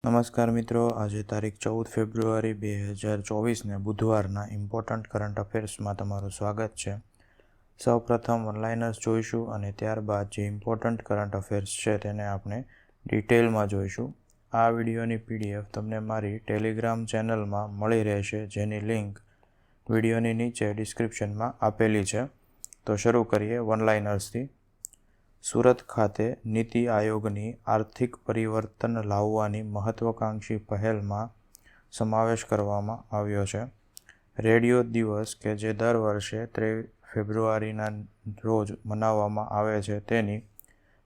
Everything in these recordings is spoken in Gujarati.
નમસ્કાર મિત્રો, આજે તારીખ 14 ફેબ્રુઆરી 2024ને બુધવારના ઇમ્પોર્ટન્ટ કરંટ અફેર્સમાં તમારું સ્વાગત છે. સૌપ્રથમ વનલાઇનર્સ જોઈશું અને ત્યારબાદ જે ઇમ્પોર્ટન્ટ કરંટ અફેર્સ છે તેને આપણે ડિટેલમાં જોઈશું. આ વિડીયોની PDF તમને મારી ટેલિગ્રામ ચેનલમાં મળી રહેશે, જેની લિંક વિડીયોની નીચે ડિસ્ક્રિપ્શનમાં આપેલી છે. તો શરૂ કરીએ વનલાઇનર્સથી. સુરત ખાતે નીતિ આયોગની આર્થિક પરિવર્તન લાવવાની મહત્વાકાંક્ષી પહેલમાં સમાવેશ કરવામાં આવ્યો છે. રેડિયો દિવસ કે જે દર વર્ષે 13 ફેબ્રુઆરીના રોજ મનાવવામાં આવે છે, તેની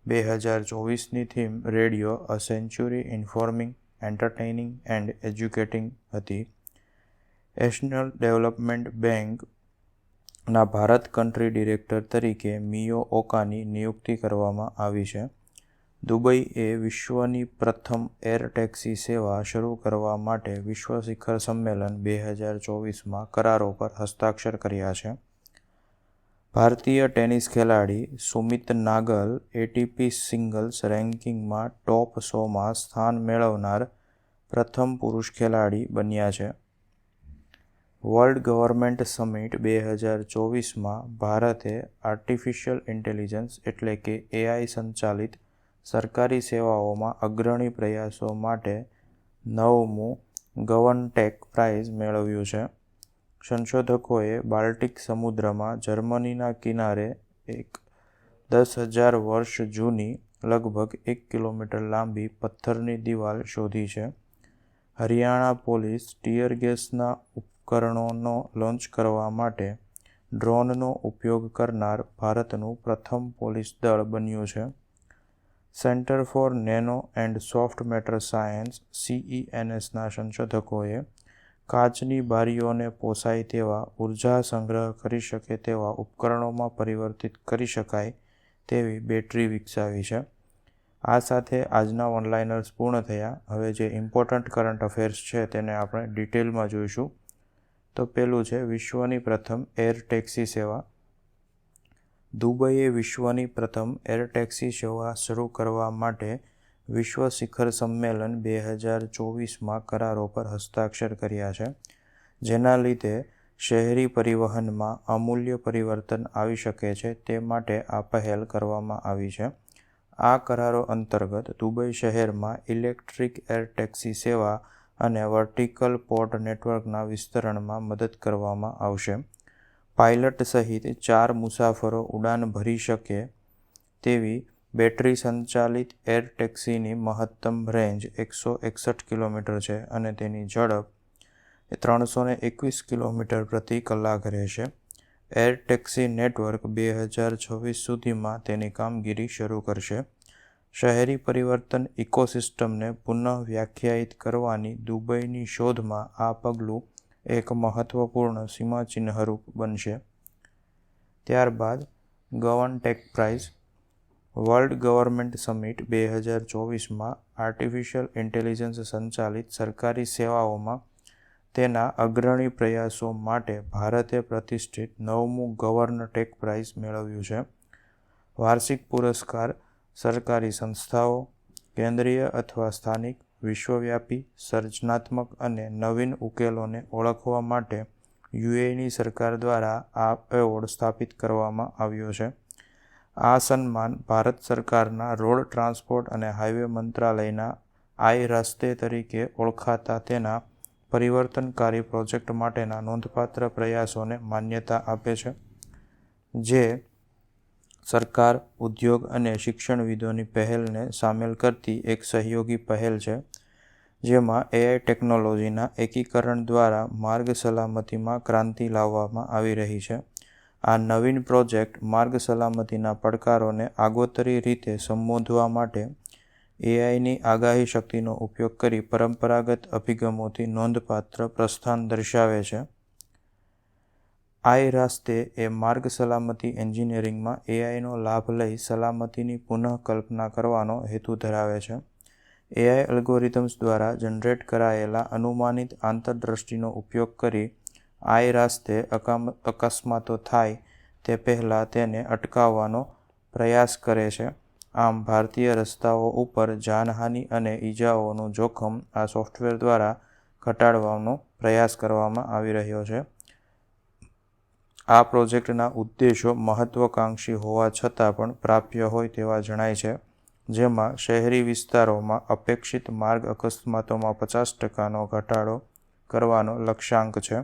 2024ની theme radio a century informing, entertaining and educating હતી. એશિયન ડેવલપમેન્ટ બેંક ના ભારત કન્ટ્રી ડિરેક્ટર તરીકે મિયો ઓકાની નિયુક્તિ કરવામાં આવી છે. દુબઈએ વિશ્વની પ્રથમ એર ટેક્સી સેવા શરૂ કરવા માટે વિશ્વ શિખર સંમેલન 2024માં કરારો પર હસ્તાક્ષર કર્યા છે. ભારતીય ટેનિસ ખેલાડી સુમિત નાગલ ATP સિંગલ્સ રેન્કિંગમાં ટોપ 100માં સ્થાન મેળવનાર પ્રથમ પુરુષ ખેલાડી બન્યા છે. વર્લ્ડ ગવર્નમેન્ટ સમિટ 2024માં ભારતે આર્ટિફિશિયલ ઇન્ટેલિજન્સ એટલે કે AI સંચાલિત સરકારી સેવાઓમાં અગ્રણી પ્રયાસો માટે 9મું ગવર્નટેક પ્રાઇઝ મેળવ્યું છે. સંશોધકોએ બાલ્ટિક સમુદ્રમાં જર્મનીના કિનારે એક 10,000 વર્ષ જૂની લગભગ 1 કિલોમીટર લાંબી પથ્થરની દિવાલ શોધી છે. હરિયાણા પોલીસ ટીયર ગેસના ઉપકરણોનો લોન્ચ કરવા માટે ડ્રોનનો ઉપયોગ કરનાર ભારતનું પ્રથમ પોલીસ દળ બન્યું છે. Centre for nano and soft matter science CENSના સંશોધકોએ કાચની બારીઓને પોસાય તેવા, ઉર્જા સંગ્રહ કરી શકે તેવા ઉપકરણોમાં પરિવર્તિત કરી શકાય તેવી બેટરી વિકસાવી છે. આ સાથે આજના વનલાઇનર્સ પૂર્ણ થયા. હવે જે ઇમ્પોર્ટન્ટ કરંટ અફેર્સ છે તેને આપણે ડિટેલમાં જોઈશું. તો પહેલું છે વિશ્વની પ્રથમ એર ટેક્સી સેવા. દુબઈએ વિશ્વની પ્રથમ એર ટેક્સી સેવા શરૂ કરવા માટે વિશ્વ શિખર સંમેલન 2024માં કરારો પર હસ્તાક્ષર કર્યા છે, જેના લીધે શહેરી પરિવહનમાં અમૂલ્ય પરિવર્તન આવી શકે છે. તે માટે આ પહેલ કરવામાં આવી છે. આ કરારો અંતર્ગત દુબઈ શહેરમાં ઇલેક્ટ્રિક એર ટેક્સી સેવા અને વર્ટિકલ પોર્ટ નેટવર્કના વિસ્તરણમાં મદદ કરવામાં આવશે. પાયલટ સહિત 4 મુસાફરો ઉડાન ભરી શકે તેવી બેટરી સંચાલિત એર ટેક્સીની મહત્તમ રેન્જ 161 કિલોમીટર છે અને તેની ઝડપ 321 કિલોમીટર પ્રતિ કલાક રહેશે. એર ટેક્સી નેટવર્ક 2026 સુધીમાં તેની કામગીરી શરૂ કરશે. શહેરી પરિવર્તન ઇકોસિસ્ટમને પુનઃ વ્યાખ્યાયિત કરવાની દુબઈની શોધમાં આ પગલું એક મહત્વપૂર્ણ સીમાચિહ્નરૂપ બનશે. ત્યારબાદ governtech prize. World Government Summit 2024માં આર્ટિફિશિયલ ઇન્ટેલિજન્સ સંચાલિત સરકારી સેવાઓમાં તેના અગ્રણી પ્રયાસો માટે ભારતે પ્રતિષ્ઠિત 9મું ગવર્નટેક પ્રાઇઝ મેળવ્યું છે. વાર્ષિક પુરસ્કાર સરકારી સંસ્થાઓ, કેન્દ્રીય અથવા સ્થાનિક, વિશ્વવ્યાપી, સર્જનાત્મક અને નવીન ઉકેલોને ઓળખવા માટે UAEની સરકાર દ્વારા આ એવોર્ડ સ્થાપિત કરવામાં આવ્યો છે. આ સન્માન ભારત સરકારના રોડ ટ્રાન્સપોર્ટ અને હાઇવે મંત્રાલયના આઈ-રાસ્તે તરીકે ઓળખાતા તેના પરિવર્તનકારી પ્રોજેક્ટ માટેના નોંધપાત્ર પ્રયાસોને માન્યતા આપે છે, જે સરકાર, ઉદ્યોગ અને શિક્ષણવિદોની પહેલને સામેલ કરતી એક સહયોગી પહેલ છે, જેમાં AI ટેકનોલોજીના એકીકરણ દ્વારા માર્ગ સલામતીમાં ક્રાંતિ લાવવામાં આવી રહી છે. આ નવીન પ્રોજેક્ટ માર્ગ સલામતીના પડકારોને આગોતરી રીતે સંબોધવા માટે AIની આગાહી શક્તિનો ઉપયોગ કરી પરંપરાગત અભિગમોથી નોંધપાત્ર પ્રસ્થાન દર્શાવે છે. આઈ-રાસ્તે એ માર્ગ સલામતી એન્જિનિયરિંગમાં AIનો લાભ લઈ સલામતીની પુનઃકલ્પના કરવાનો હેતુ ધરાવે છે. AI એલ્ગોરિધમ્સ દ્વારા જનરેટ કરાયેલા અનુમાનિત આંતરદૃષ્ટિનો ઉપયોગ કરી આઈ-રાસ્તે અકસ્માતો થાય તે પહેલાં તેને અટકાવવાનો પ્રયાસ કરે છે. આમ ભારતીય રસ્તાઓ ઉપર જાનહાનિ અને ઈજાઓનું જોખમ આ સોફ્ટવેર દ્વારા ઘટાડવાનો પ્રયાસ કરવામાં આવી રહ્યો છે. આ પ્રોજેક્ટના ઉદ્દેશો મહત્વકાંક્ષી હોવા છતાં પણ પ્રાપ્ય હોય તેવા જણાય છે, જેમાં શહેરી વિસ્તારોમાં અપેક્ષિત માર્ગ અકસ્માતોમાં 50% ઘટાડો કરવાનો લક્ષ્યાંક છે.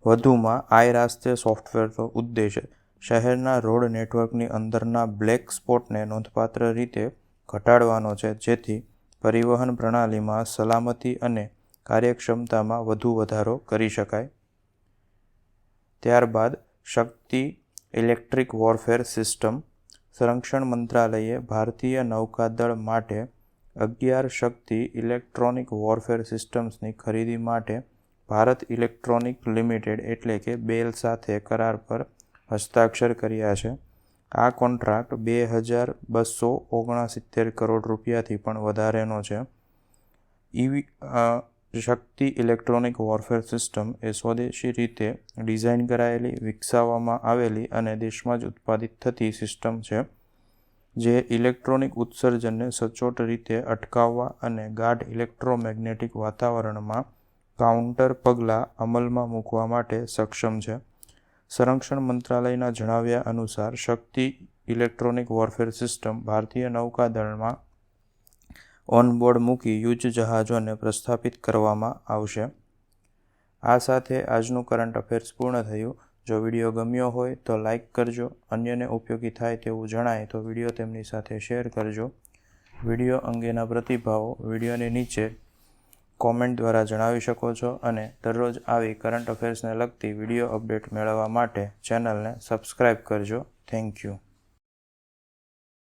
વધુમાં આઈરાસ્તે સોફ્ટવેરનો ઉદ્દેશ શહેરના રોડ નેટવર્કની અંદરના બ્લેક સ્પોટને નોંધપાત્ર રીતે ઘટાડવાનો છે, જેથી પરિવહન પ્રણાલીમાં સલામતી અને કાર્યક્ષમતામાં વધુ વધારો કરી શકાય. ત્યારબાદ શક્તિ ઇલેક્ટ્રિક વોરફેર સિસ્ટમ. સંરક્ષણ મંત્રાલયે ભારતીય નૌકાદળ માટે 11 શક્તિ ઇલેક્ટ્રોનિક વોરફેર સિસ્ટમ્સની ખરીદી માટે ભારત ઇલેક્ટ્રોનિક લિમિટેડ એટલે કે બેલ સાથે કરાર પર હસ્તાક્ષર કર્યા છે. આ કોન્ટ્રાક્ટ 2269 કરોડ રૂપિયાથી પણ વધારેનો છે. શક્તિ ઇલેક્ટ્રોનિક વોરફેર સિસ્ટમ એ સ્વદેશી રીતે ડિઝાઇન કરાયેલી, વિકસાવવામાં આવેલી અને દેશમાં જ ઉત્પાદિત થતી સિસ્ટમ છે, જે ઇલેક્ટ્રોનિક ઉત્સર્જનને સચોટ રીતે અટકાવવા અને ગાઢ ઇલેક્ટ્રોમેગ્નેટિક વાતાવરણમાં કાઉન્ટર પગલાં અમલમાં મૂકવા માટે સક્ષમ છે. સંરક્ષણ મંત્રાલયના જણાવ્યા અનુસાર શક્તિ ઇલેક્ટ્રોનિક વોરફેર સિસ્ટમ ભારતીય નૌકાદળમાં ઓનબોર્ડ મૂકી યુદ્ધ જહાજોને પ્રસ્થાપિત કરવામાં આવશે. આ સાથે આજનું કરંટ અફેર્સ પૂર્ણ થયું. જો વિડીયો ગમ્યો હોય તો લાઇક કરજો. અન્યને ઉપયોગી થાય તેવું જણાય તો વિડીયો તેમની સાથે શેર કરજો. વિડીયો અંગેના પ્રતિભાવો વિડીયોની નીચે કોમેન્ટ દ્વારા જણાવી શકો છો અને દરરોજ આવી કરંટ અફેર્સને લગતી વિડીયો અપડેટ મેળવવા માટે ચેનલને સબસ્ક્રાઇબ કરજો. Thank you.